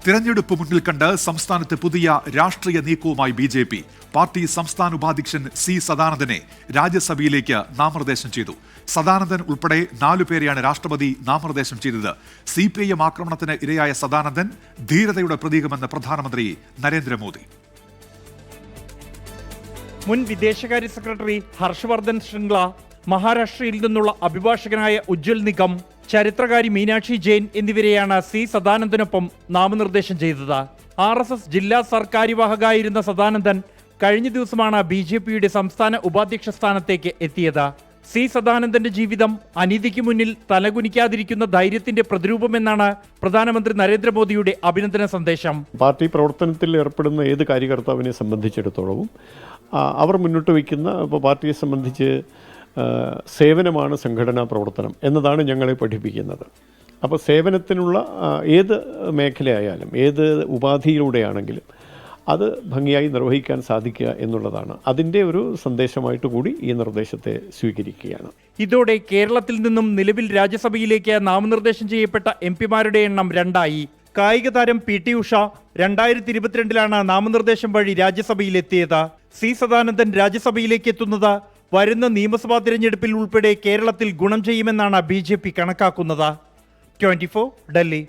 തിരഞ്ഞെടുപ്പ് മുന്നിൽ കണ്ട് സംസ്ഥാനത്ത് പുതിയ രാഷ്ട്രീയ നീക്കവുമായി BJP. പാർട്ടി സംസ്ഥാന ഉപാധ്യക്ഷൻ C. സദാനന്ദനെ രാജ്യസഭയിലേക്ക് നാമനിർദ്ദേശം ചെയ്തു. സദാനന്ദൻ ഉൾപ്പെടെ 4 പേരെയാണ് രാഷ്ട്രപതി നാമനിർദ്ദേശം ചെയ്തത്. CPIM ആക്രമണത്തിന് ഇരയായ സദാനന്ദൻ ധീരതയുടെ പ്രതീകമെന്ന് പ്രധാനമന്ത്രി നരേന്ദ്രമോദി. മുൻ വിദേശകാര്യ സെക്രട്ടറി ഹർഷവർദ്ധൻ ശൃംഗ്ല, മഹാരാഷ്ട്രയിൽ നിന്നുള്ള അഭിഭാഷകനായ ഉജ്ജ്വൽ നിഗം, ചരിത്രകാരി മീനാക്ഷി ജെയിൻ എന്നിവരെയാണ് C. സദാനന്ദനൊപ്പം നാമനിർദ്ദേശം ചെയ്തത്. RSS ജില്ലാ സർക്കാര്യവാഹകായിരുന്ന സദാനന്ദൻ കഴിഞ്ഞ ദിവസമാണ് BJPയുടെ സംസ്ഥാന ഉപാധ്യക്ഷ സ്ഥാനത്തേക്ക് എത്തിയത്. C. സദാനന്ദന്റെ ജീവിതം അനീതിക്ക് മുന്നിൽ തലകുനിക്കാതിരിക്കുന്ന ധൈര്യത്തിന്റെ പ്രതിരൂപമെന്നാണ് പ്രധാനമന്ത്രി നരേന്ദ്രമോദിയുടെ അഭിനന്ദന സന്ദേശം. പാർട്ടി പ്രവർത്തനത്തിൽ ഏർപ്പെടുന്ന ഏത് കാര്യകർത്താവിനെ സംബന്ധിച്ചിടത്തോളവും അവർ മുന്നോട്ട് വയ്ക്കുന്ന പാർട്ടിയെ സംബന്ധിച്ച് സേവനമാണ് സംഘടനാ പ്രവർത്തനം എന്നതാണ് ഞങ്ങളെ പഠിപ്പിക്കുന്നത്. അപ്പോൾ സേവനത്തിനുള്ള ഏത് മേഖലയായാലും ഏത് ഉപാധിയിലൂടെയാണെങ്കിലും അത് ഭംഗിയായി നിർവഹിക്കാൻ സാധിക്കുക എന്നുള്ളതാണ്. അതിൻ്റെ ഒരു സന്ദേശമായിട്ട് കൂടി ഈ നിർദ്ദേശത്തെ സ്വീകരിക്കുകയാണ്. ഇതോടെ കേരളത്തിൽ നിന്നും നിലവിൽ രാജ്യസഭയിലേക്ക് നാമനിർദ്ദേശം ചെയ്യപ്പെട്ട MP-മാരുടെ എണ്ണം 2ആയി. കായിക താരം PT ഉഷ 2022 നാമനിർദ്ദേശം വഴി രാജ്യസഭയിലെത്തിയത്. C. സദാനന്ദൻ രാജ്യസഭയിലേക്ക് എത്തുന്നത് വരുന്ന നിയമസഭാ തിരഞ്ഞെടുപ്പിൽ ഉൾപ്പെടെ കേരളത്തിൽ ഗുണം ചെയ്യുമെന്നാണ് BJP കണക്കാക്കുന്നത്. 24 ഡൽഹി.